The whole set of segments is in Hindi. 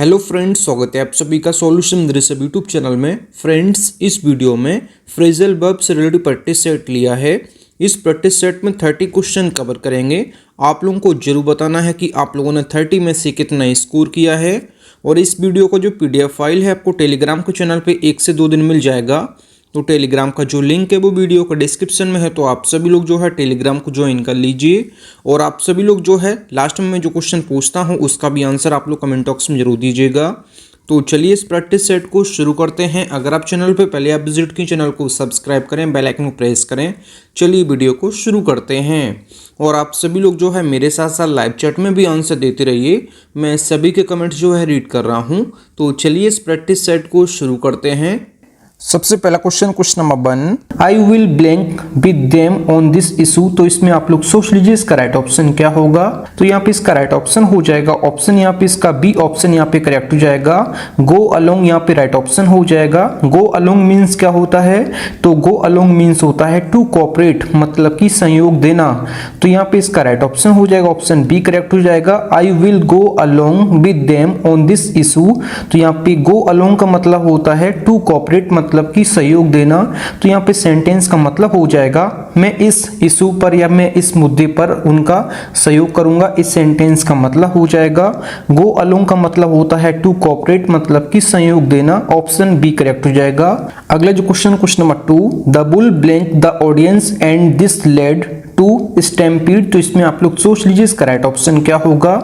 हेलो फ्रेंड्स, स्वागत है आप सभी का सॉल्यूशन दृश्य यूट्यूब चैनल में। फ्रेंड्स, इस वीडियो में फ्रेजल वर्ब से रिलेटेड प्रैक्टिस सेट लिया है। इस प्रैक्टिस सेट में 30 क्वेश्चन कवर करेंगे। आप लोगों को जरूर बताना है कि आप लोगों ने 30 में से कितना स्कोर किया है। और इस वीडियो का जो PDF फाइल है आपको टेलीग्राम के चैनल पर 1 से 2 दिन मिल जाएगा। तो टेलीग्राम का जो लिंक है वो वीडियो का डिस्क्रिप्शन में है, तो आप सभी लोग जो है टेलीग्राम को ज्वाइन कर लीजिए। और आप सभी लोग जो है लास्ट में मैं जो क्वेश्चन पूछता हूँ उसका भी आंसर आप लोग कमेंट बॉक्स में जरूर दीजिएगा। तो चलिए इस प्रैक्टिस सेट को शुरू करते हैं। अगर आप चैनल पे पहले आप विजिट की, चैनल को सब्सक्राइब करें, बेल आइकन को प्रेस करें। चलिए वीडियो को शुरू करते हैं। और आप सभी लोग जो है मेरे साथ साथ लाइव चैट में भी आंसर देते रहिए। मैं सभी के कमेंट्स जो है रीड कर रहा हूँ। तो चलिए इस प्रैक्टिस सेट को शुरू करते हैं। सबसे पहला question number 1, I will blank with them on this issue. तो इसमें आप लोग सोच लीजिए इसका राइट ऑप्शन क्या होगा। तो यहाँ पे इसका राइट ऑप्शन हो जाएगा ऑप्शन, यहाँ पे इसका बी ऑप्शन यहाँ पे करेक्ट हो जाएगा। गो अलोंग यहाँ पे राइट ऑप्शन हो जाएगा। गो अलोंग मीन्स क्या होता है, तो गो अलोंग मीन्स होता है टू कोऑपरेट, मतलब कि सहयोग देना। तो यहाँ पे इसका राइट ऑप्शन हो जाएगा ऑप्शन बी करेक्ट हो जाएगा। I will go along with them on this issue. तो यहाँ पे गो अलोंग का मतलब होता है टू कोऑपरेट, मतलब कि सहयोग देना। तो यहाँ पे सेंटेंस का मतलब हो जाएगा मैं इस इशू पर या मैं इस मुद्दे पर उनका सहयोग करूंगा। इस सेंटेंस का मतलब हो जाएगा गो अलोंग का मतलब होता है टू कोऑपरेट, मतलब कि सहयोग देना। ऑप्शन बी करेक्ट हो जाएगा। अगला जो question number 2, the bull blank the audience and this led to stampede. तो इसमें आप लोग सोच लीजिए इसका राइट ऑप्शन क्या होगा।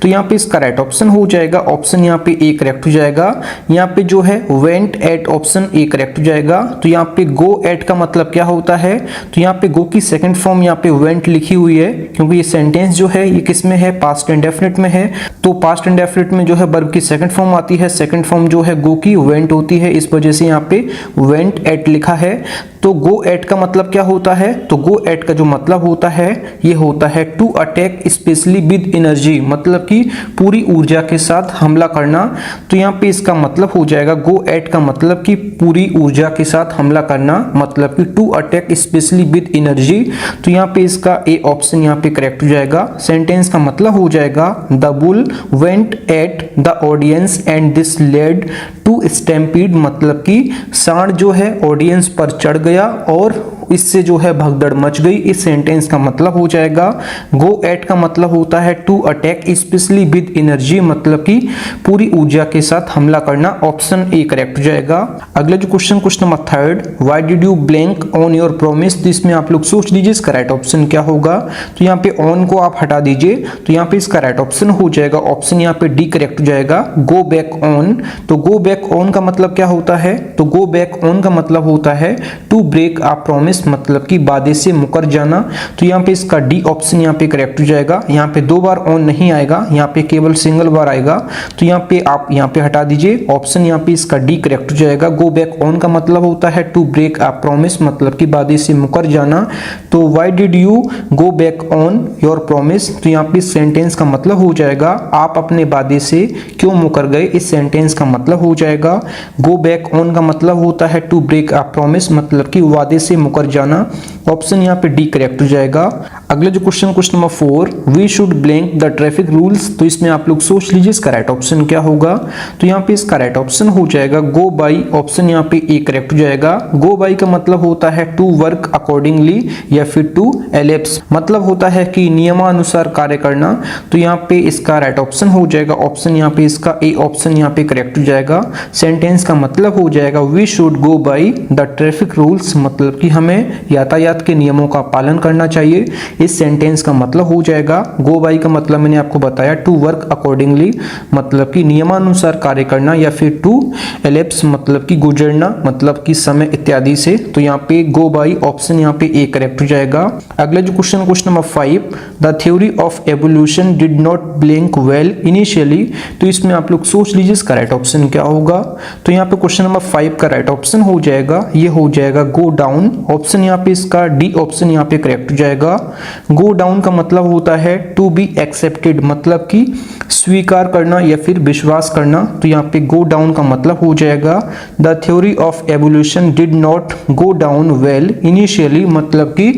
तो यहाँ पे इसका राइट ऑप्शन हो जाएगा ऑप्शन यहाँ पे ए करेक्ट हो जाएगा। यहाँ पे जो है went eight, option A correct हो जाएगा। तो यहाँ पे गो एट का मतलब क्या होता है, तो यहाँ पे गो की सेकंड फॉर्म यहाँ पे वेंट लिखी हुई है, क्योंकि ये सेंटेंस जो है ये किस में है, पास्ट इंडेफिनिट में है। तो पास्ट इंडेफिनिट में जो है वर्ब की सेकंड फॉर्म आती है, सेकंड फॉर्म जो है गो की वेंट होती है, इस वजह से यहाँ पे वेंट एट लिखा है। तो गो एट का मतलब क्या होता है, तो गो एट का जो मतलब होता है ये होता है to attack specially with energy, मतलब कि पूरी ऊर्जा के साथ हमला करना। तो यहाँ पे इसका मतलब हो जाएगा गो एट का मतलब कि पूरी ऊर्जा के साथ हमला करना, मतलब कि to attack specially with energy. तो यहाँ पे इसका ए ऑप्शन यहाँ पे करेक्ट हो जाएगा। सेंटेंस का मतलब हो जाएगा the bull went at the audience and this led to stampede, मतलब कि सांड जो है ऑडियंस पर चढ़ गया और इससे जो है भगदड़ मच गई। इस सेंटेंस का मतलब हो जाएगा गो एट का मतलब होता है to attack specially with energy, मतलब कि पूरी ऊर्जा के साथ हमला करना। ऑप्शन ए करेक्ट हो जाएगा। अगला जो question number 3, why did you blank on your promise. तो इसमें आप लोग सोच लीजिए इसका राइट ऑप्शन क्या होगा। तो यहाँ पे ऑन को आप हटा दीजिए, तो यहाँ पे इसका राइट ऑप्शन हो जाएगा ऑप्शन यहाँ पे डी करेक्ट हो जाएगा, गो बैक ऑन। तो गो बैक ऑन का मतलब क्या होता है, तो गो बैक ऑन का मतलब होता है टू ब्रेक अ प्रॉमिस, मतलब कि वादे से मुकर जाना। तो यहाँ पे इसका डी ऑप्शन यहाँ पे करेक्ट हो जाएगा। यहाँ पे 2 बार ऑन नहीं आएगा, यहाँ पे केवल सिंगल बार आएगा। तो यहाँ पे आप यहाँ पे हटा दीजिए, ऑप्शन यहाँ पे इसका डी करेक्ट हो जाएगा। गो बैक ऑन का मतलब होता है टू ब्रेक अ प्रॉमिस, मतलब कि वादे से मुकर जाना। तो why did you go back on your promise. तो यहाँ पे सेंटेंस का मतलब हो जाएगा आप अपने वादे से क्यों मुकर गए। इस सेंटेंस का मतलब हो जाएगा गो बैक ऑन का मतलब होता है टू ब्रेक अ प्रॉमिस, मतलब कि वादे से मुकर जाना। ऑप्शन यहाँ पे डी करेक्ट हो जाएगा। अगला जो question number 4, we should blank the traffic rules. तो इसमें आप लोग सोच लीजिए इसका राइट ऑप्शन क्या होगा। तो यहाँ पे इसका राइट ऑप्शन हो जाएगा गो बाई, ऑप्शन यहाँ पे ए करेक्ट हो जाएगा। गो बाई का मतलब होता है टू वर्क अकॉर्डिंगली या फिर टू एलेप्स, मतलब होता है कि नियमानुसार कार्य करना। तो यहाँ पे इसका राइट ऑप्शन हो जाएगा ऑप्शन यहाँ पे इसका ए ऑप्शन यहाँ पे करेक्ट हो जाएगा। सेंटेंस का मतलब हो जाएगा we should go by the traffic rules, मतलब कि हमें यातायात के नियमों का पालन करना चाहिए। इस सेंटेंस का मतलब हो जाएगा गो बाई का मतलब मैंने आपको बताया टू वर्क अकॉर्डिंगली, मतलब कि नियमानुसार कार्य करना, या फिर टू एलेप्स मतलब कि गुजरना, मतलब कि समय इत्यादि से। तो यहाँ पे गो बाई ऑप्शन यहाँ पे ए करेक्ट हो जाएगा। अगला जो question number 5, the theory of evolution did not blank well initially. तो इसमें आप लोग सोच लीजिए इसका राइट ऑप्शन क्या होगा। तो यहाँ पे क्वेश्चन नंबर 5 का राइट ऑप्शन हो जाएगा ये हो जाएगा गो डाउन। ऑप्शन यहाँ पे इसका डी ऑप्शन यहाँ पे करेक्ट हो जाएगा। गो डाउन का मतलब होता है टू बी एक्सेप्टेड, मतलब कि स्वीकार करना या फिर विश्वास करना। तो यहाँ पे गो डाउन का मतलब हो जाएगा the theory of evolution did not go down well initially, मतलब कि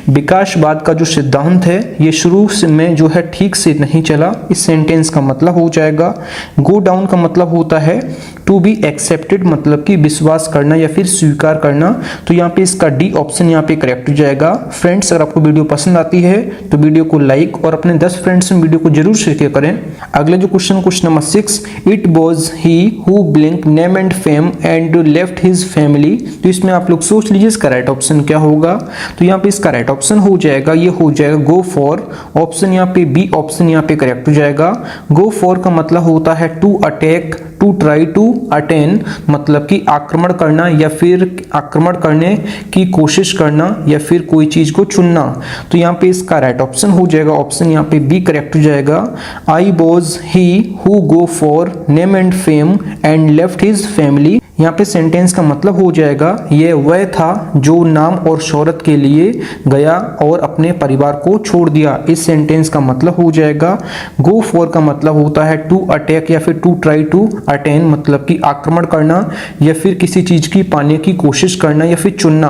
विकासवाद का जो सिद्धांत है ये शुरू में जो है ठीक से नहीं चला। इस सेंटेंस का मतलब हो जाएगा गो डाउन का मतलब होता है टू बी एक्सेप्टेड, मतलब कि विश्वास करना या फिर स्वीकार करना। तो यहाँ पे इसका डी ऑप्शन यहाँ पे करेक्ट हो जाएगा। फ्रेंड्स, अगर आपको वीडियो पसंद आती है तो वीडियो को लाइक और अपने 10 फ्रेंड्स में वीडियो को जरूर शेयर करें। अगला जो question number 6, it was he who blink name and fame and left his family. तो इसमें आप लोग सोच लीजिए इसका राइट ऑप्शन क्या होगा। तो यहाँ पे इसका राइट ऑप्शन हो जाएगा, ये हो जाएगा गो फॉर। ऑप्शन यहाँ पे बी ऑप्शन यहाँ पे करेक्ट हो जाएगा। गो फॉर का मतलब होता है to attack, to try to attain, मतलब कि आक्रमण करना या फिर आक्रमण करने की कोशिश करना या फिर कोई चीज को चुनना। तो यहाँ पे इसका राइट ऑप्शन हो जाएगा, ऑप्शन यहाँ पे बी करेक्ट हो जाएगा। I was he who go for name and fame and left his family. यहाँ पे सेंटेंस का मतलब हो जाएगा ये वह था जो नाम और शोहरत के लिए गया और अपने परिवार को छोड़ दिया। इस सेंटेंस का मतलब हो जाएगा गो फॉर का मतलब होता है टू अटैक या फिर टू ट्राई टू अटेन, मतलब कि आक्रमण करना या फिर किसी चीज की पाने की कोशिश करना या फिर चुनना।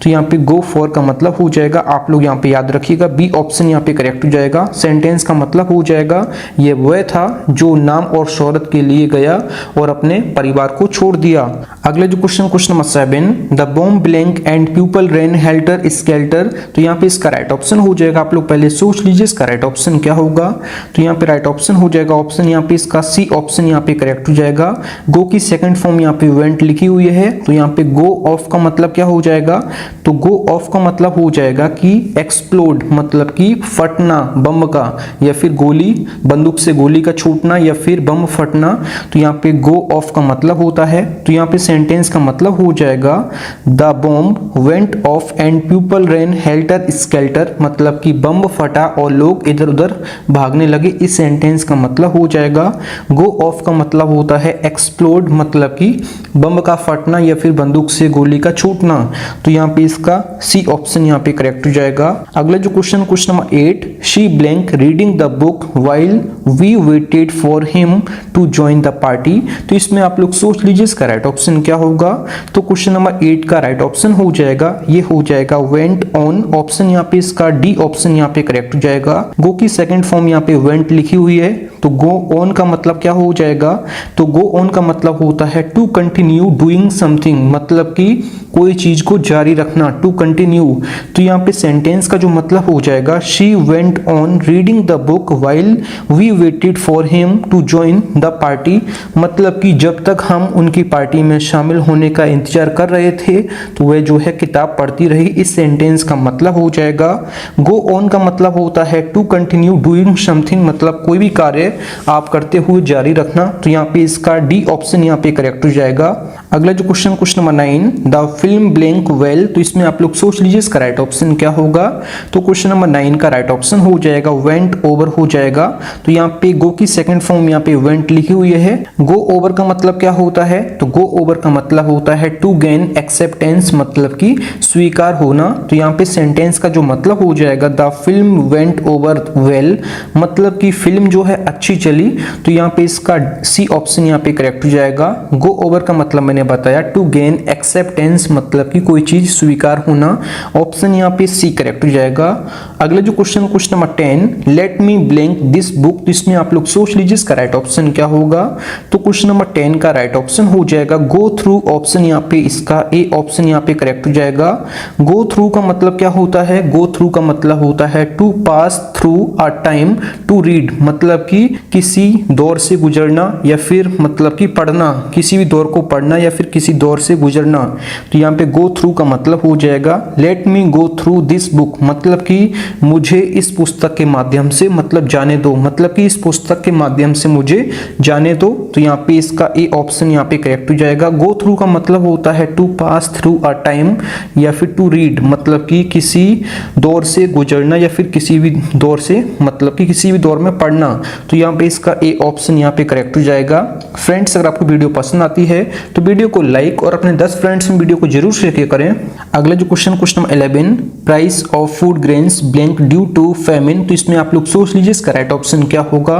तो यहाँ पे गो फॉर का मतलब हो जाएगा, आप लोग यहाँ पे याद रखिएगा, बी ऑप्शन यहाँ पे करेक्ट हो जाएगा। सेंटेंस का मतलब हो जाएगा ये वह था जो नाम और शोहरत के लिए गया और अपने परिवार को छोड़ दिया। अगला जो question number 7, the bomb blank and people rain helter skeletal. तो यहाँ पे इसका राइट ऑप्शन हो जाएगा, आप लोग पहले सोच लीजिए इसका राइट ऑप्शन क्या होगा। तो यहाँ पे राइट ऑप्शन हो जाएगा, ऑप्शन यहाँ पे इसका सी ऑप्शन यहाँ पे करेक्ट हो जाएगा। गो की सेकंड फॉर्म यहाँ पे वेंट लिखी हुई है, तो यहाँ पे गो ऑफ का मतलब क्या हो जाएगा। तो गो ऑफ का मतलब हो जाएगा कि एक्सप्लोड, मतलब कि फटना बम का या फिर गोली, बंदूक से गोली का छूटना या फिर बम फटना। तो यहाँ पे गो ऑफ का मतलब होता है। तो यहाँ पे सेंटेंस का मतलब हो जाएगा the bomb went of and people rain helter skeletal, मतलब कि बम फटा और लोग इधर उधर भागने लगे। इस सेंटेंस का मतलब हो जाएगा गो ऑफ का मतलब होता है एक्सप्लोड, मतलब कि बम का फटना या फिर बंदूक से गोली का छूटना। तो यहाँ पे इसका सी ऑप्शन यहाँ पे करेक्ट हो जाएगा। अगला जो question number 8, she blank reading the book while we waited for him to join the party. तो इसमें आप लोग सोच लीजिए इसका राइट ऑप्शन क्या होगा। तो क्वेश्चन नंबर 8 का राइट ऑप्शन हो जाएगा, ये हो जाएगा वेंट ऑन। ऑप्शन यहाँ पे इसका डी ऑप्शन यहाँ पे करेक्ट हो जाएगा। गो की सेकंड फॉर्म यहाँ पे वेंट लिखी हुई है, तो गो ऑन का मतलब क्या हो जाएगा। तो गो ऑन का मतलब होता है टू कंटिन्यू डूइंग समथिंग, मतलब कि कोई चीज को जारी रखना, टू कंटिन्यू। तो यहाँ पे सेंटेंस का जो मतलब हो जाएगा she went on reading the book while we waited for him to join the party, मतलब कि जब तक हम उनकी पार्टी में शामिल होने का इंतजार कर रहे थे तो वह जो है किताब पढ़ती रही। इस सेंटेंस का मतलब हो जाएगा गो ऑन का मतलब होता है टू कंटिन्यू डूइंग समथिंग, मतलब कोई भी कार्य आप करते हुए जारी रखना। तो यहाँ पे इसका डी ऑप्शन यहाँ पे करेक्ट हो जाएगा। अगला जो question number 9, the film blank well. तो इसमें आप लोग सोच लीजिए इसका राइट ऑप्शन क्या होगा। तो क्वेश्चन नंबर 9 का राइट ऑप्शन हो जाएगा वेंट ओवर हो जाएगा। तो यहाँ पे गो की सेकंड फॉर्म यहाँ पे वेंट लिखी हुई है। गो ओवर का मतलब क्या होता है। तो गो ओवर का मतलब होता है टू गेन एक्सेप्टेंस, मतलब कि स्वीकार होना। तो यहाँ पे सेंटेंस का जो मतलब हो जाएगा the film went over well, मतलब कि फिल्म जो है अच्छी चली। तो यहाँ पे इसका सी ऑप्शन यहाँ पे करेक्ट हो जाएगा। गो ओवर का मतलब मैंने बताया टू गेन एक्सेप्टेंस, मतलब कि कोई चीज स्वीकार होना। ऑप्शन यहाँ पे सी करेक्ट हो जाएगा। अगला जो question number 10, let me blank this book. तो इसमें आप लोग सोच लीजिए इसका राइट ऑप्शन क्या होगा। तो क्वेश्चन नंबर 10 का राइट ऑप्शन हो जाएगा गो थ्रू। ऑप्शन यहाँ पे इसका ए ऑप्शन यहाँ पे करेक्ट हो जाएगा। गो थ्रू का मतलब क्या होता है। गो थ्रू का मतलब होता है to pass through a time to read, मतलब कि किसी दौर से गुजरना या फिर मतलब कि पढ़ना, किसी भी दौर को पढ़ना या फिर किसी दौर से गुजरना। तो यहाँ पे गो थ्रू का मतलब हो जाएगा let me go through this book, मतलब कि मुझे इस पुस्तक के माध्यम से, मतलब जाने दो, मतलब कि इस पुस्तक के माध्यम से मुझे जाने दो। तो यहाँ पे इसका ए ऑप्शन यहाँ पे करेक्ट हो जाएगा। गो थ्रू का मतलब होता है to pass through a time या फिर टू रीड, मतलब कि किसी दौर से गुजरना या फिर किसी भी दौर से, मतलब कि किसी भी दौर में पढ़ना। तो यहाँ पे इसका ए ऑप्शन यहाँ पे करेक्ट हो जाएगा। फ्रेंड्स, अगर आपको वीडियो पसंद आती है तो वीडियो को लाइक और अपने 10 फ्रेंड्स में वीडियो को जरूर शेयर करें। अगला जो question number 11, price of food grains blank due to famine. तो इसमें आप लोग सोच लीजिए इसका राइट ऑप्शन क्या होगा।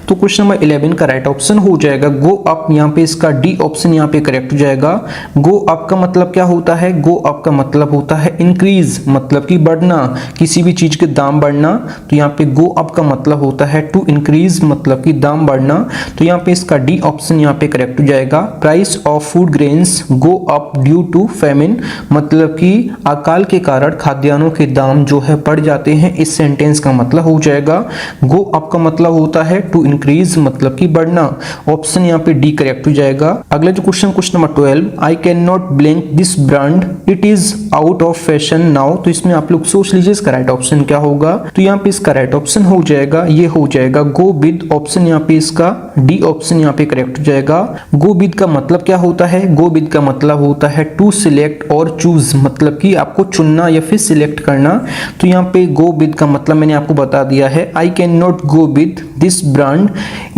तो क्वेश्चन नंबर 11 का राइट ऑप्शन हो जाएगा गो अप। यहाँ पे इसका डी ऑप्शन यहाँ पे करेक्ट हो जाएगा। गो अप का मतलब क्या होता है? गो अप का मतलब होता है इंक्रीज, मतलब कि बढ़ना, किसी भी चीज के दाम बढ़ना। तो यहाँ पे गो अप का मतलब होता है टू इंक्रीज, मतलब कि दाम बढ़ना। तो यहाँ पे इसका डी ऑप्शन यहाँ पे करेक्ट हो जाएगा। Price of food grains go up due to famine, मतलब कि अकाल के कारण खाद्यान्नों के दाम जो है बढ़ जाते हैं। इस सेंटेंस का मतलब हो जाएगा गो अप का मतलब होता है टू इंक्रीज, मतलब कि बढ़ना। ऑप्शन यहाँ पे डी करेक्ट हो जाएगा। अगला जो question number 12, I can not blank this brand it is out of fashion now. तो इसमें आप लोग सोच लीजिए इसका राइट ऑप्शन क्या होगा। तो यहाँ पे इसका राइट ऑप्शन हो जाएगा, ये हो जाएगा गो विद। ऑप्शन यहाँ पे इसका डी ऑप्शन यहाँ पे करेक्ट हो जाएगा। गो विद का मतलब क्या होता है? गो विद का मतलब होता है टू सिलेक्ट और चूज, मतलब कि आपको चुनना या फिर सिलेक्ट करना। तो यहाँ पे गो विद का मतलब मैंने आपको बता दिया है, I can not go with this brand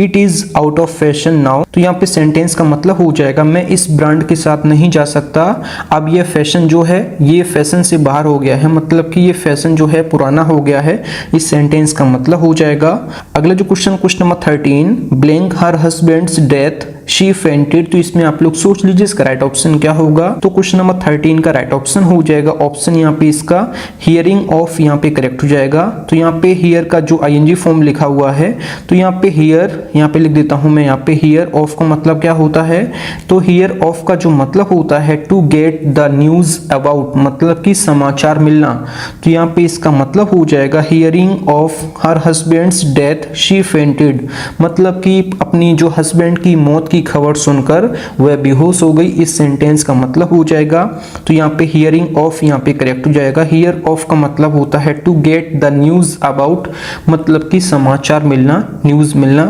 it is out of fashion now. तो यहाँ पे सेंटेंस का मतलब हो जाएगा मैं इस ब्रांड के साथ नहीं जा सकता, अब ये फैशन जो है ये फैशन से बाहर हो गया है, मतलब कि ये फैशन जो है पुराना हो गया है। इस सेंटेंस का मतलब हो जाएगा। अगला जो question number 13, blank her husband's death she fainted. तो इसमें आप लोग सोच लीजिए इसका राइट ऑप्शन क्या होगा। तो क्वेश्चन नंबर 13 का राइट ऑप्शन हो जाएगा ऑप्शन यहाँ पे इसका हियरिंग ऑफ यहाँ पे करेक्ट हो जाएगा। तो यहाँ पे हियर का जो आईएनजी फॉर्म लिखा हुआ है, तो यहाँ पे हियर यहाँ पे लिख देता हूं मैं। यहाँ पे हियर ऑफ का मतलब क्या होता है? तो हियर ऑफ का जो मतलब होता है to get the news about, मतलब कि समाचार मिलना। तो यहाँ पे इसका मतलब हो जाएगा hearing of her husband's death she fainted, मतलब कि अपनी जो हस्बैंड की मौत की खबर सुनकर वह बेहोश हो गई। इस सेंटेंस का मतलब हो जाएगा। तो यहाँ पे हियरिंग ऑफ यहाँ पे करेक्ट हो जाएगा। हियर ऑफ का मतलब होता है to get the news about, मतलब कि समाचार मिलना, न्यूज मिलना।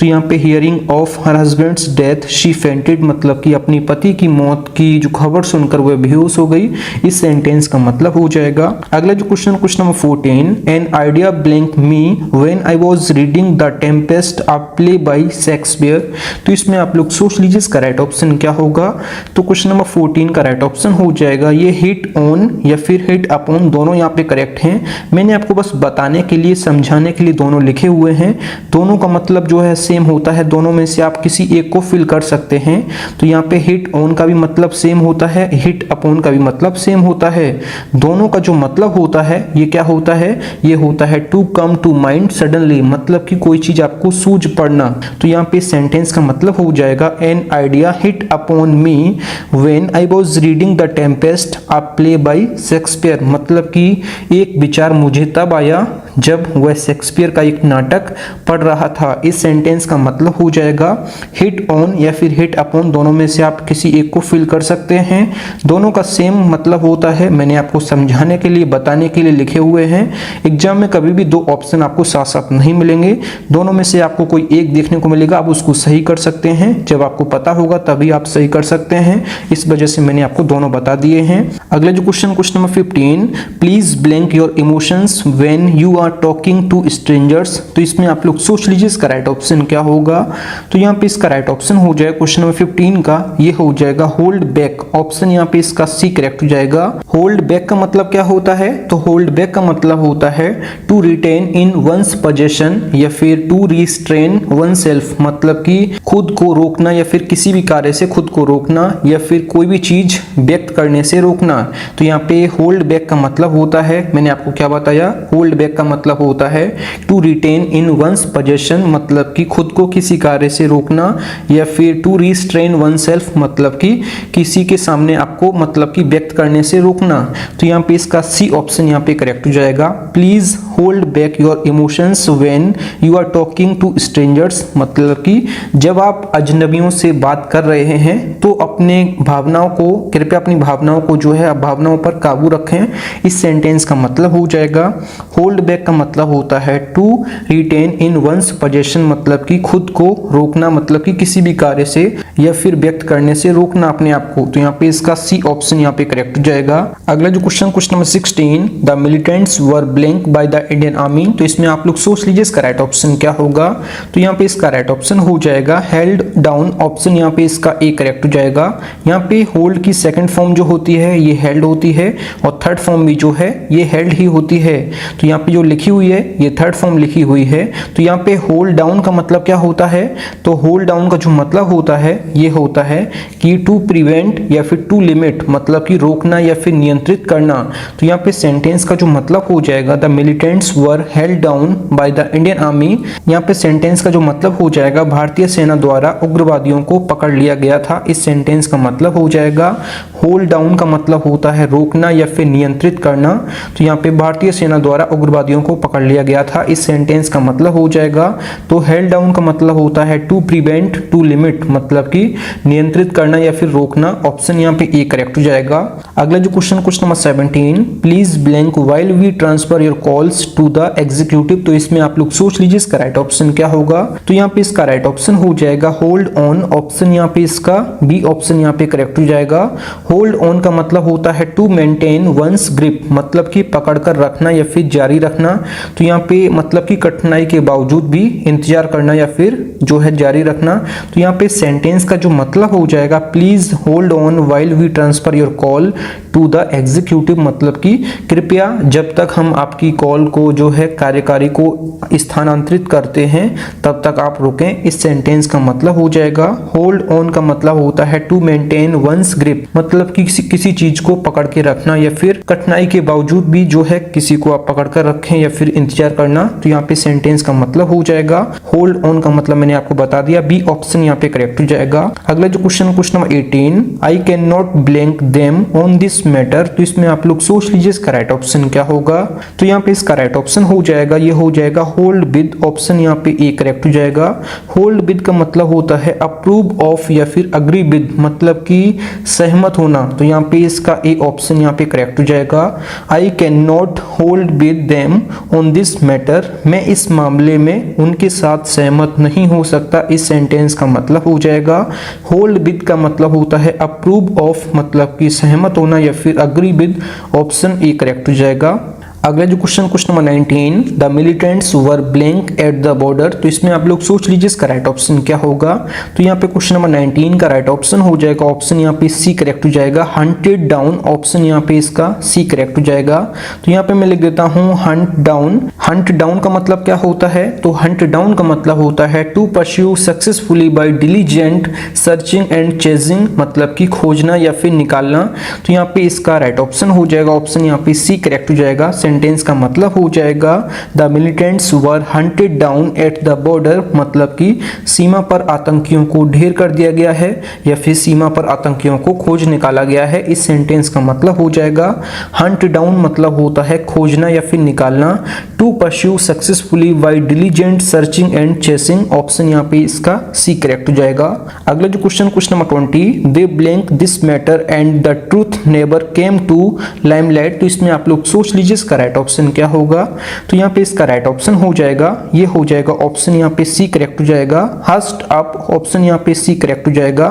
तो यहाँ पे hearing of her husband's death she fainted, मतलब कि अपनी पति की मौत की जो खबर सुनकर वह बेहोश हो गई। इस सेंटेंस का मतलब हो जाएगा। अगला जो question number 14, an idea blank me when I was reading the Tempest a play by Shakespeare. तो इसमें आप लोग सोच लीजिए इसका राइट ऑप्शन क्या होगा। तो क्वेश्चन नंबर 14 का राइट ऑप्शन हो जाएगा ये हिट ऑन या फिर हिट अपॉन, दोनों यहाँ पे करेक्ट हैं। मैंने आपको बस बताने के लिए, समझाने के लिए दोनों लिखे हुए हैं। दोनों का मतलब जो है सेम होता है, दोनों में से आप किसी एक को फिल कर सकते हैं। तो यहाँ पे हिट ऑन का भी मतलब सेम होता है, हिट अपॉन का भी मतलब सेम होता है। दोनों का जो मतलब होता है ये क्या होता है? ये होता है to come to mind suddenly, मतलब कि कोई चीज आपको सूझ पड़ना। तो यहाँ पे सेंटेंस का मतलब हो जाएगा an idea hit upon me when I was reading the Tempest a play by Shakespeare, मतलब कि एक विचार मुझे तब आया जब वह शेक्सपियर का एक नाटक पढ़ रहा था। इस सेंटेंस का मतलब हो जाएगा हिट ऑन या फिर हिट अपॉन, दोनों में से आप किसी एक को फिल कर सकते हैं। दोनों का सेम मतलब होता है, मैंने आपको समझाने के लिए, बताने के लिए लिखे हुए हैं। एग्जाम में कभी भी दो ऑप्शन आपको साथ साथ नहीं मिलेंगे, दोनों में से आपको कोई एक देखने को मिलेगा, आप उसको सही कर सकते हैं। जब आपको पता होगा तभी आप सही कर सकते हैं, इस वजह से मैंने आपको दोनों बता दिए हैं। अगला जो question number 15, please blank your emotions when you are talking to strangers. तो इसमें आप लोग सोच लीजिए इसका राइट ऑप्शन क्या होगा। तो यहाँ पे इसका राइट ऑप्शन हो जाएगा क्वेश्चन नंबर 15 का, ये हो जाएगा होल्ड बैक। ऑप्शन यहाँ पे इसका सी करेक्ट हो जाएगा। होल्ड बैक का मतलब क्या होता है? तो होल्ड बैक का मतलब होता है to retain in one's possession या फिर टू रिस्ट्रेन वन सेल्फ, मतलब कि खुद को रोकना या फिर किसी भी कार्य से खुद को रोकना या फिर कोई भी चीज व्यक्त करने से रोकना। तो यहाँ पे होल्ड बैक का मतलब होता है, मैंने आपको क्या बताया, होल्ड बैक का मतलब होता है to retain in one's possession, मतलब कि खुद को किसी कार्य से रोकना, या फिर टू रिस्ट्रेन वन सेल्फ, मतलब कि किसी के सामने आपको मतलब कि व्यक्त करने से रोकना। तो यहाँ पे इसका सी ऑप्शन यहाँ पे करेक्ट हो जाएगा। Please hold back your emotions when you are talking to strangers, मतलब कि जब आप अजनबियों से बात कर रहे हैं तो अपने भावनाओं को, कृपया अपनी भावनाओं को जो है, आप भावनाओं पर काबू रखें। इस सेंटेंस का मतलब हो जाएगा। होल्ड बैक बैक का मतलब होता है to retain in one's possession, मतलब कि खुद को रोकना, मतलब कि किसी भी कार्य से या फिर व्यक्त करने से रोकना अपने आप को। तो यहाँ पे इसका सी ऑप्शन यहाँ पे करेक्ट हो जाएगा। अगला जो question number 16, the militants were blank by the Indian army. तो इसमें आप लोग सोच लीजिए इसका राइट ऑप्शन क्या होगा। तो यहाँ पे इसका राइट ऑप्शन हो जाएगा हेल्ड डाउन, ऑप्शन यहाँ पे इसका ए करेक्ट हो जाएगा। यहाँ पे होल्ड की सेकंड फॉर्म जो होती है ये हेल्ड होती है और थर्ड फॉर्म भी जो है ये हेल्ड ही होती है। तो यहाँ पे जो लिखी हुई है ये थर्ड फॉर्म लिखी हुई है। तो यहाँ पे होल्ड डाउन का मतलब क्या होता है, तो होल्ड डाउन का जो मतलब होता है ये होता है कि टू प्रिवेंट या फिर टू लिमिट, मतलब कि रोकना या फिर नियंत्रित करना। तो यहाँ पे सेंटेंस का जो मतलब हो जाएगा the militants were held down by the Indian army. यहाँ पे सेंटेंस का जो मतलब हो जाएगा भारतीय सेना द्वारा उग्रवादियों को पकड़ लिया गया था। इस सेंटेंस का मतलब हो जाएगा होल्ड डाउन का मतलब होता है रोकना या फिर नियंत्रित करना। तो यहाँ पे भारतीय सेना द्वारा उग्रवादियों को पकड़ लिया गया था, इस सेंटेंस का मतलब हो जाएगा। तो हेल्ड डाउन का मतलब होता है टू प्रिवेंट टू लिमिट, मतलब कि नियंत्रित करना या फिर रोकना। ऑप्शन यहाँ पे ए करेक्ट हो जाएगा। अगला जो question number 17, please blank while we transfer your calls to the executive. तो इसमें आप लोग सोच लीजिए इसका राइट ऑप्शन क्या होगा। तो यहाँ पे इसका राइट ऑप्शन हो जाएगा होल्ड ऑन, ऑप्शन यहाँ पे इसका बी ऑप्शन यहाँ पे करेक्ट हो जाएगा। होल्ड ऑन का मतलब होता है टू मेंटेन वंस ग्रिप, मतलब कि पकड़कर रखना या फिर जारी रखना। तो यहाँ पे मतलब कि कठिनाई के बावजूद भी इंतजार करना या फिर जो है जारी रखना। तो यहाँ पे सेंटेंस का जो मतलब हो जाएगा please hold on while we transfer your call to the executive, मतलब कि कृपया जब तक हम आपकी कॉल को जो है कार्यकारी को स्थानांतरित करते हैं तब तक आप रुकें। इस सेंटेंस का मतलब हो जाएगा होल्ड ऑन का मतलब होता है टू मेंटेन वंस ग्रिप, मतलब कि किसी चीज को पकड़ के रखना या फिर कठिनाई के बावजूद भी जो है किसी को आप पकड़ कर रखें या फिर इंतजार करना। तो यहाँ पे सेंटेंस का मतलब हो जाएगा होल्ड ऑन का मतलब मैंने आपको बता दिया, बी ऑप्शन यहाँ पे करेक्ट हो जाएगा। अगला जो question number 18, I can not blank them on this matter. तो इसमें आप लोग सोच लीजिए इसका राइट ऑप्शन क्या होगा। तो यहाँ पे इसका राइट ऑप्शन हो जाएगा, ये हो जाएगा होल्ड विद, ऑप्शन यहाँ पे ए करेक्ट हो जाएगा। होल्ड विद का मतलब होता है अप्रूव ऑफ या फिर अग्री विद, मतलब कि सहमत होना। तो यहाँ पे इसका ए ऑप्शन यहाँ पे करेक्ट हो जाएगा। I can not hold with them on this matter, मैं इस मामले में उनके साथ सहमत नहीं हो सकता। इस सेंटेंस का मतलब हो जाएगा होल्ड विद का मतलब होता है अप्रूव ऑफ, मतलब कि सहमत होना या फिर agree with, option A correct हो जाएगा। अगला जो question number 19, the militants were blank eight the border. तो इसमें आप लोग सोच लीजिए इसका राइट ऑप्शन क्या होगा। तो यहाँ पे क्वेश्चन नंबर 19 का राइट ऑप्शन हो जाएगा, ऑप्शन यहाँ पे सी करेक्ट हो जाएगा। हंटेड डाउन, ऑप्शन यहाँ पे इसका सी करेक्ट हो जाएगा। तो यहाँ पे मैं लिख देता हूँ हंट डाउन। हंट डाउन का मतलब क्या होता है, तो हंट डाउन का मतलब होता है to pursue successfully by diligent searching and chasing, मतलब कि खोजना या फिर निकालना। तो यहाँ पे इसका राइट ऑप्शन हो जाएगा, ऑप्शन यहाँ पे सी करेक्ट हो जाएगा। सेंटेंस का मतलब हो जाएगा the militants were hunted down at the border, मतलब कि सीमा पर आतंकियों को ढेर कर दिया गया है या फिर सीमा पर आतंकियों को खोज निकाला गया है। इस सेंटेंस का मतलब हो जाएगा हंट डाउन मतलब होता है खोजना या फिर निकालना। To pursue successfully by diligent searching and chasing, option यहाँ पे इसका सी करेक्ट हो जाएगा। अगला जो question number 20, they blank this matter and the truth never came to limelight. तो इसमें आप लोग सोच लीजिए इसका राइट ऑप्शन क्या होगा। तो यहाँ पे इसका राइट ऑप्शन हो जाएगा, ये हो जाएगा ऑप्शन यहाँ पे सी करेक्ट हो जाएगा। हस्ट अप, ऑप्शन यहाँ पे सी करेक्ट हो जाएगा।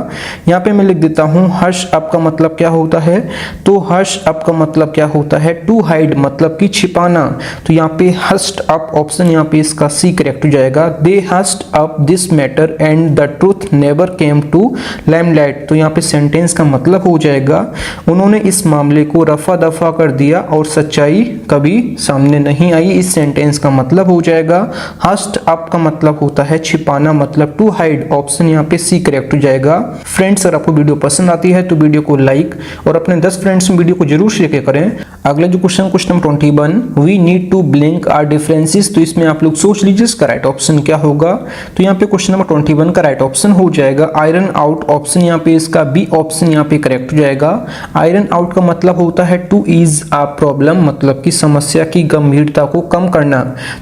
यहाँ पे मैं लिख देता हूँ हश अप का मतलब क्या होता है, तो हश अप का मतलब क्या होता है टू हाइड, मतलब कि छिपाना। तो यहाँ पे हस्ट अप, ऑप्शन यहाँ पे इसका सी करेक्ट हो जाएगा। They hushed up this matter and the truth never came to limelight. तो यहाँ पे सेंटेंस का मतलब हो जाएगा उन्होंने इस मामले को रफा दफा कर दिया और सच्चाई कभी सामने नहीं आई। इस सेंटेंस का मतलब हो जाएगा हस्ट अप का मतलब होता है छिपाना, मतलब टू हाइड, ऑप्शन यहाँ पे सी करेक्ट हो जाएगा। फ्रेंड्स अगर आपको वीडियो पसंद आती है तो वीडियो को लाइक और अपने 10 फ्रेंड्स में वीडियो को जरूर शेयर करें। अगला जो question number 21, we need to blank our differences. तो इसमें आप लोग सोच लीजिए इसका राइट ऑप्शन क्या होगा। तो यहाँ पे क्वेश्चन नंबर 21 का राइट ऑप्शन हो जाएगा आयरन आउट, ऑप्शन यहाँ पे इसका बी ऑप्शन यहाँ पे करेक्ट हो जाएगा। आयरन आउट का मतलब होता है टू ईज अ प्रॉब्लम, मतलब कि समस्या की गंभीरता को कम करना।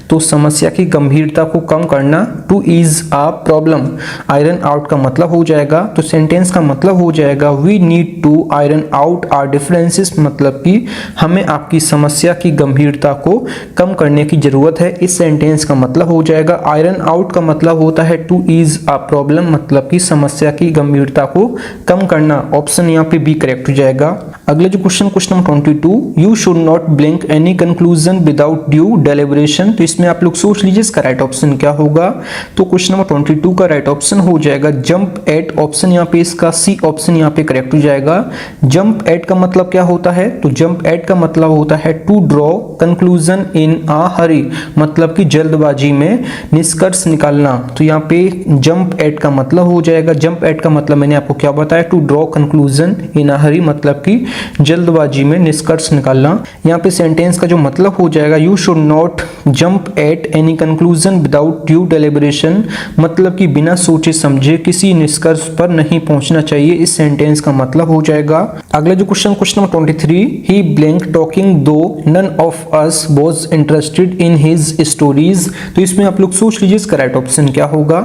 तो समस्या की गंभीरता को कम करना, to ease a problem. Iron out का मतलब हो जाएगा, तो सेंटेंस का मतलब हो जाएगा we need to iron out our differences, मतलब कि हमें आपकी समस्या की गंभीरता को कम करने की जरूरत है। इस सेंटेंस का मतलब हो जाएगा आयरन आउट का मतलब होता है टू ईज अ प्रॉब्लम, मतलब कि समस्या की गंभीरता को कम करना। ऑप्शन यहाँ पे बी करेक्ट हो जाएगा। अगला जो question number 22, you should not blink any conclusion without due deliberation. तो इसमें आप लोग सोच लीजिए इसका राइट ऑप्शन क्या होगा। तो क्वेश्चन नंबर 22 का राइट ऑप्शन हो जाएगा जंप एट। ऑप्शन यहाँ पे इसका सी ऑप्शन यहाँ पे करेक्ट हो जाएगा। जंप एट का मतलब क्या होता है, तो जंप एट का मतलब होता है टू ड्रॉ कंक्लूजन इन अ हरी, मतलब कि जल्दबाजी में निष्कर्ष निकालना। तो यहाँ पे जंप एट का मतलब हो जाएगा, जंप एट का मतलब मैंने आपको क्या बताया, टू ड्रॉ कंक्लूजन इन अ हरी, मतलब कि जल्दबाजी में निष्कर्ष निकालना। यहाँ पे सेंटेंस का जो मतलब हो जाएगा you should not jump at any conclusion without due deliberation, मतलब कि बिना सोचे समझे किसी निष्कर्ष पर नहीं पहुंचना चाहिए। इस सेंटेंस का मतलब हो जाएगा। अगला जो question number 23, he blank talking though none of us was interested in his stories. तो इसमें आप लोग सोच लीजिए इसका राइट ऑप्शन क्या होगा।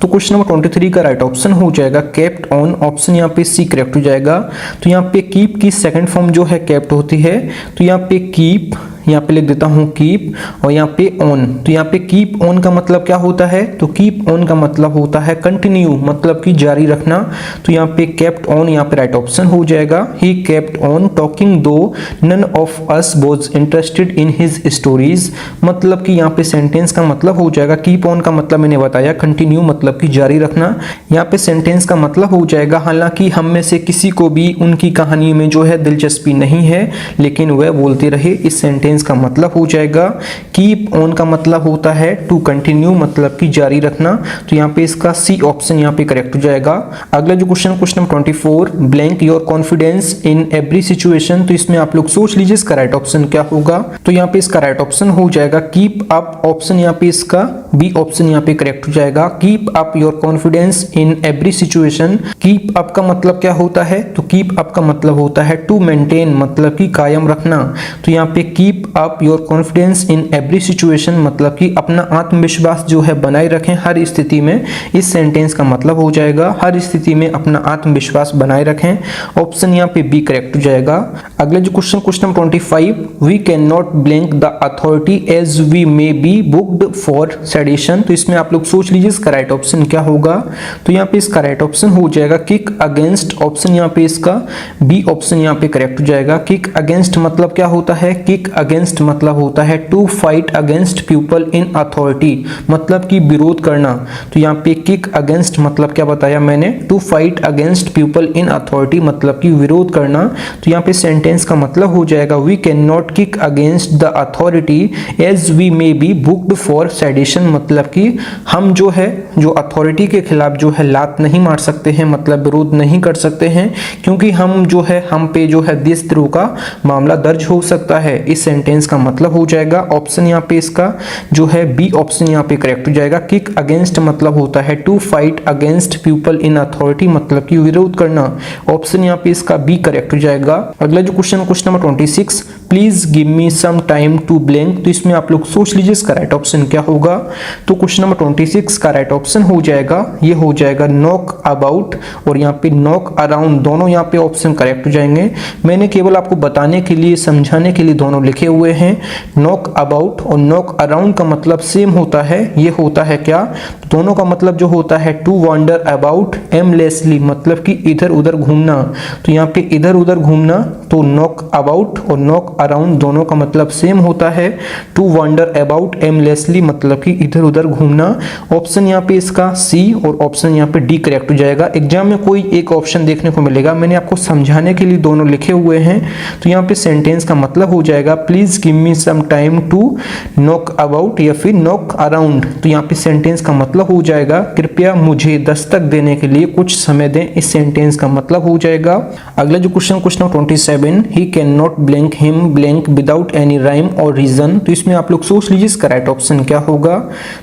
तो क्वेश्चन नंबर 23 का राइट ऑप्शन हो जाएगा केप्ट ऑन। ऑप्शन यहाँ पे सी करेक्ट हो जाएगा। तो यहाँ पे कीप की सेकंड फॉर्म जो है केप्ट होती है, तो यहाँ पे कीप, यहाँ पे लिख देता हूँ कीप, और यहाँ पे ऑन। तो यहाँ पे कीप ऑन का मतलब क्या होता है, तो कीप ऑन का मतलब होता है कंटिन्यू, मतलब कि जारी रखना। तो यहाँ पे केप्ट ऑन यहाँ पे राइट ऑप्शन हो जाएगा। He kept on talking though none of us was interested in his stories, मतलब कि यहाँ पे सेंटेंस का मतलब हो जाएगा कीप ऑन का मतलब मैंने बताया कंटिन्यू, मतलब कि जारी रखना। यहाँ पे सेंटेंस का मतलब हो जाएगा हालांकि हम में से किसी को भी उनकी कहानी में जो है दिलचस्पी नहीं है, लेकिन वह बोलते रहे। इस सेंटेंस का मतलब हो जाएगा कीप ऑन का मतलब होता है टू कंटिन्यू, मतलब कि जारी रखना। तो यहाँ पे इसका सी ऑप्शन यहाँ पे करेक्ट हो जाएगा। अगला जो question number 24, blank your confidence in every situation. तो इसमें आप लोग सोच लीजिए इसका राइट ऑप्शन क्या होगा। तो यहाँ पे इसका राइट ऑप्शन हो जाएगा कीप अप। ऑप्शन यहाँ पे इसका बी ऑप्शन यहाँ पे करेक्ट हो जाएगा। Keep up your confidence in every situation. Keep up का मतलब क्या होता है, तो कीप अप का मतलब होता है टू मेंटेन, मतलब कि कायम रखना। तो यहाँ पे keep up your confidence in every situation, मतलब कि अपना आत्मविश्वास जो है बनाए रखें हर स्थिति में। इस सेंटेंस का मतलब हो जाएगा हर स्थिति में अपना आत्मविश्वास बनाए रखें। ऑप्शन यहाँ पे बी करेक्ट हो जाएगा। अगला जो question number 25, we can not blank the authority as we may be booked for sedition. तो इसमें आप लोग सोच लीजिए इसका राइट ऑप्शन क्या होगा। तो यहाँ पे इसका राइट ऑप्शन हो जाएगा किक अगेंस्ट। ऑप्शन यहाँ पे इसका बी ऑप्शन यहाँ पे करेक्ट हो जाएगा। किक अगेंस्ट मतलब क्या होता है, किक अगेंस्ट मतलब होता है to fight against people in authority, मतलब कि विरोध करना। तो यहाँ पे किक अगेंस्ट मतलब क्या बताया मैंने, to fight against people in authority, मतलब कि विरोध करना। तो यहाँ पे सेंटेंस का मतलब हो जाएगा we can not kick against the authority as we may be booked for sedition, मतलब कि हम जो है जो अथॉरिटी के खिलाफ जो है लात नहीं मार सकते हैं, मतलब विरोध नहीं कर सकते हैं, क्योंकि हम जो है हम पे जो है देशद्रोह का मामला दर्ज हो सकता है। इस सेंटेंस का मतलब हो जाएगा ऑप्शन यहाँ पे इसका जो है बी ऑप्शन यहाँ पे करेक्ट हो जाएगा। किक अगेंस्ट मतलब होता है to fight against people in authority, मतलब कि विरोध करना। ऑप्शन यहाँ पे इसका बी करेक्ट हो जाएगा। अगला जो question number 26, please give me some time to blank. तो इसमें आप लोग सोच लीजिए इसका राइट ऑप्शन क्या होगा। तो क्वेश्चन नंबर 26 का राइट ऑप्शन हो जाएगा, ये हो जाएगा नॉक अबाउट और यहाँ पे नॉक अराउंड, दोनों यहाँ पे ऑप्शन करेक्ट हो जाएंगे। मैंने केवल आपको बताने के लिए समझाने के लिए दोनों लिखे हुए हैं। नॉक अबाउट और नॉक अराउंड का मतलब सेम होता है। ये होता है क्या, दोनों का मतलब जो होता है टू वॉन्डर अबाउट एमलेसली, मतलब कि इधर उधर घूमना। तो यहाँ पे इधर उधर घूमना, तो नॉक अबाउट और नॉक अराउंड दोनों का मतलब सेम होता है। टू वॉन्डर अबाउट एमलेसली, मतलब कि इधर उधर घूमना। ऑप्शन यहाँ पे इसका सी और ऑप्शन यहाँ पे डी करेक्ट हो जाएगा। एग्जाम में कोई एक ऑप्शन देखने को मिलेगा, मैंने आपको समझाने के लिए दोनों लिखे हुए हैं। तो यहाँ पे सेंटेंस का मतलब हो जाएगा please give me some time to knock about या फिर नॉक अराउंड। तो यहाँ पे सेंटेंस का मतलब हो जाएगा कृपया मुझे दस्तक देने के लिए कुछ समय दें। इस सेंटेंस का मतलब हो जाएगा। अगला जो question number 27, he can not blank him blank without any rhyme और रीजन। तो इसमें आप लोग सोच लीजिए इसका राइट ऑप्शन क्या होगा।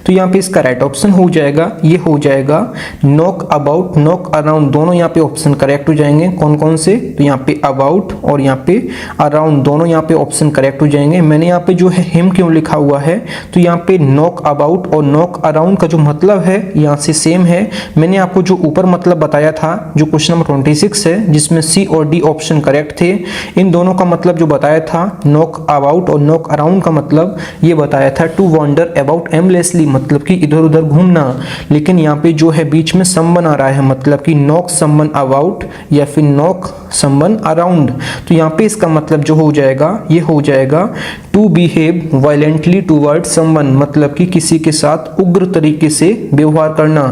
तो यहाँ पे इसका राइट ऑप्शन हो जाएगा, ये हो जाएगा नॉक अबाउट, नॉक अराउंड, दोनों यहाँ पे ऑप्शन करेक्ट हो जाएंगे। कौन कौन से? तो यहाँ पे अबाउट और यहाँ पे अराउंड, दोनों यहाँ पे ऑप्शन करेक्ट हो जाएंगे। मैंने यहाँ पे जो है हिम क्यों लिखा हुआ है, तो यहाँ पे नॉक अबाउट और नॉक अराउंड का जो मतलब है यहाँ से सेम है। मैंने आपको जो ऊपर मतलब बताया था, जो क्वेश्चन नंबर 26 है, जिसमें सी और डी ऑप्शन करेक्ट थे, इन दोनों का मतलब जो बताया था नॉक अबाउट और नॉक अराउंड का मतलब ये बताया था टू वॉन्डर अबाउट एमलेसली, मतलब कि इधर उधर घूमना। लेकिन यहाँ पे जो है बीच में समवन आ रहा है, मतलब कि नॉक समवन अबाउट या फिर नॉक समवन अराउंड। तो यहाँ पे इसका मतलब जो हो जाएगा, ये हो जाएगा to behave violently toward someone, मतलब कि किसी के साथ उग्र तरीके से व्यवहार करना।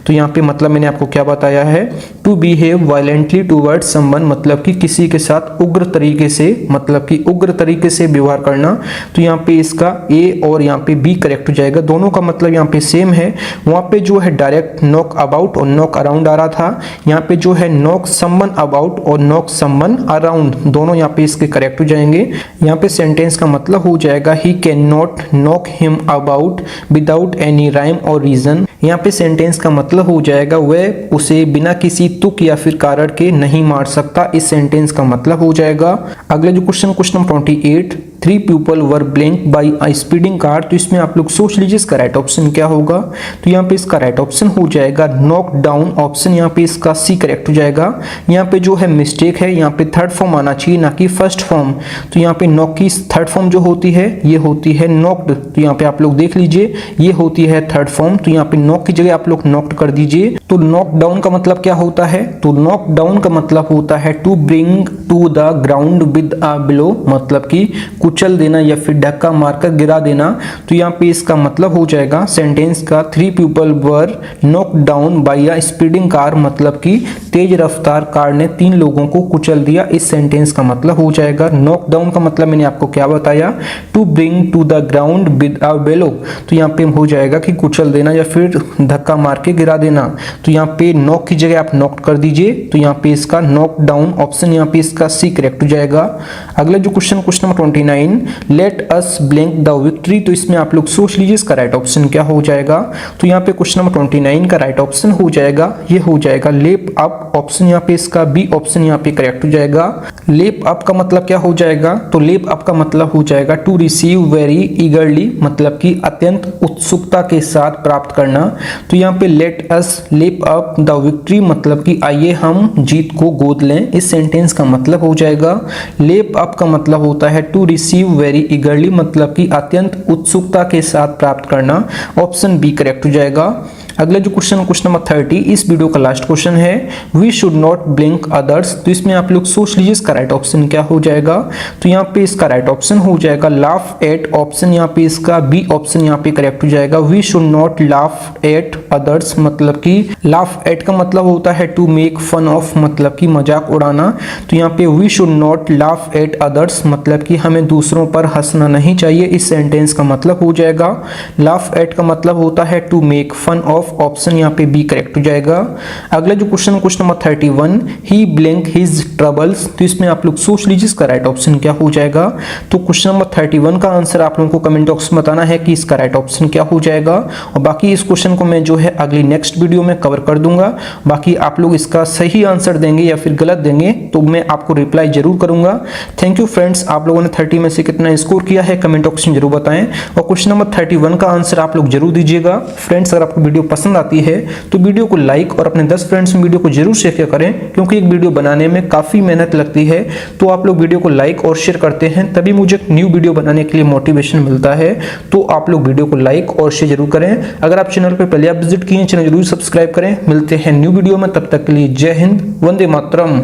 तो यहाँ पे मतलब मैंने आपको क्या बताया है, to behave violently toward someone, मतलब कि किसी के साथ उग्र तरीके से, मतलब कि उग्र तरीके से व्यवहार करना। तो यहाँ पे इसका ए और यहाँ पे बी करेक्ट हो जाएगा, दोनों का मतलब यहाँ पे सेम है। वहाँ पे जो है डायरेक्ट नॉक अबाउट और नॉक अराउंड आ रहा था, यहाँ पे जो है नॉक समवन अबाउट और नॉक समवन अराउंड, दोनों यहाँ पे इसके करेक्ट हो जाएंगे। यहाँ पे सेंटेंस का मतलब हो जाएगा he can not knock him about without any rhyme और रीजन। यहाँ पे सेंटेंस का मतलब हो जाएगा वह उसे बिना किसी तुक या फिर कारण के नहीं मार सकता, इस सेंटेंस का मतलब हो जाएगा। अगला जो question number 28, 3 people were blank by a speeding car. तो इसमें आप लोग सोच लीजिए इसका राइट ऑप्शन क्या होगा। तो यहाँ पे इसका राइट ऑप्शन हो जाएगा नॉक डाउन, ऑप्शन यहाँ पे इसका सी करेक्ट हो जाएगा। यहाँ पे जो है मिस्टेक है, यहाँ पे थर्ड फॉर्म आना चाहिए ना कि फर्स्ट फॉर्म। तो यहाँ पे नॉक की थर्ड फॉर्म जो होती है ये होती है नॉक्ड। तो यहाँ पे आप लोग देख लीजिए ये होती है थर्ड फॉर्म, तो यहाँ पे नॉक की जगह आप लोग नॉक्ड कर दीजिए। तो नॉक डाउन का मतलब क्या होता है, तो नॉक डाउन का मतलब होता है to bring to the ground with a blow, मतलब कि कुचल देना या फिर धक्का मारकर गिरा देना। तो यहाँ पे इसका मतलब हो जाएगा सेंटेंस का 3 people were knock down by a speeding car, मतलब कि तेज रफ्तार कार ने 3 लोगों को कुचल दिया, इस सेंटेंस का मतलब हो जाएगा। नॉक डाउन का मतलब मैंने आपको क्या बताया, to bring to the ground with a blow. तो यहाँ पे हो जाएगा कि कुचल देना या फिर धक्का मार के गिरा देना। तो यहाँ पे नॉक की जगह आप नॉक कर दीजिए। तो यहाँ पे इसका नॉक डाउन ऑप्शन यहाँ पे इसका सी करेक्ट हो जाएगा। अगला जो question number 29, let us blank the victory. तो इसमें आप लोग सोच लीजिए इसका राइट ऑप्शन क्या हो जाएगा। तो यहाँ पे क्वेश्चन नंबर 29 का राइट ऑप्शन हो जाएगा, ये हो जाएगा लेप अप, ऑप्शन यहाँ पे इसका बी ऑप्शन यहाँ पे करेक्ट हो जाएगा। लेप अप का मतलब क्या हो जाएगा, तो लेप अप का मतलब हो जाएगा टू रिसीव वेरी ईगरली, मतलब कि अत्यंत उत्सुकता के साथ प्राप्त करना। तो यहाँ पे लेट अस लेप अप द विक्ट्री, मतलब कि आइए हम जीत को गोद लें, इस सेंटेंस का मतलब हो जाएगा। लेप अप का मतलब होता है टू रिसीव वेरी ईगरली, मतलब कि अत्यंत उत्सुकता के साथ प्राप्त करना, ऑप्शन बी करेक्ट हो जाएगा। अगला जो क्वेश्चन नंबर 30, इस वीडियो का लास्ट क्वेश्चन है, we should not blink others. तो इसमें आप लोग सोच लीजिए इसका राइट ऑप्शन क्या हो जाएगा। तो यहाँ पे इसका राइट ऑप्शन हो जाएगा लाफ एट, ऑप्शन यहाँ पे इसका बी ऑप्शन यहाँ पे करेक्ट हो जाएगा। We should not laugh at others, मतलब कि लाफ एट का मतलब होता है टू मेक फन ऑफ, मतलब कि मजाक उड़ाना। तो यहाँ पे we should not laugh at others, मतलब कि हमें दूसरों पर हंसना नहीं चाहिए, इस सेंटेंस का मतलब हो जाएगा। लाफ एट का मतलब होता है to make fun of, option यहाँ पे बी करेक्ट हो जाएगा। अगला जो क्वेश्चन नंबर 31, ही ब्लैंक हिज ट्रबल्स। तो इसमें आप लोग सोच लीजिए इसका राइट ऑप्शन क्या हो जाएगा। तो क्वेश्चन नंबर 31 का आंसर आप लोगों को कमेंट बॉक्स में बताना है कि इसका राइट ऑप्शन क्या हो जाएगा, और बाकी इस क्वेश्चन को मैं जो है अगली नेक्स्ट वीडियो में कवर कर दूंगा। बाकी आप लोग इसका सही आंसर देंगे या फिर गलत देंगे तो मैं आपको रिप्लाई जरूर करूंगा। थैंक यू फ्रेंड्स, आप लोगों ने 30 में से कितना स्कोर किया है कमेंट बॉक्स में जरूर बताएं, और क्वेश्चन नंबर 31 का आंसर आप लोग जरूर दीजिएगा। फ्रेंड्स, अगर आपको वीडियो पसंद आती है तो वीडियो को लाइक और अपने 10 फ्रेंड्स में वीडियो को जरूर शेयर करें, क्योंकि एक वीडियो बनाने में काफी मेहनत लगती है। तो आप लोग वीडियो को लाइक और शेयर करते हैं तभी मुझे न्यू वीडियो बनाने के लिए मोटिवेशन मिलता है। तो आप लोग वीडियो को लाइक और शेयर जरूर करें। अगर आप चैनल पर पहले आप विजिट किए, चैनल जरूर सब्सक्राइब करें। मिलते हैं न्यू वीडियो में, तब तक के लिए जय हिंद, वंदे मातरम।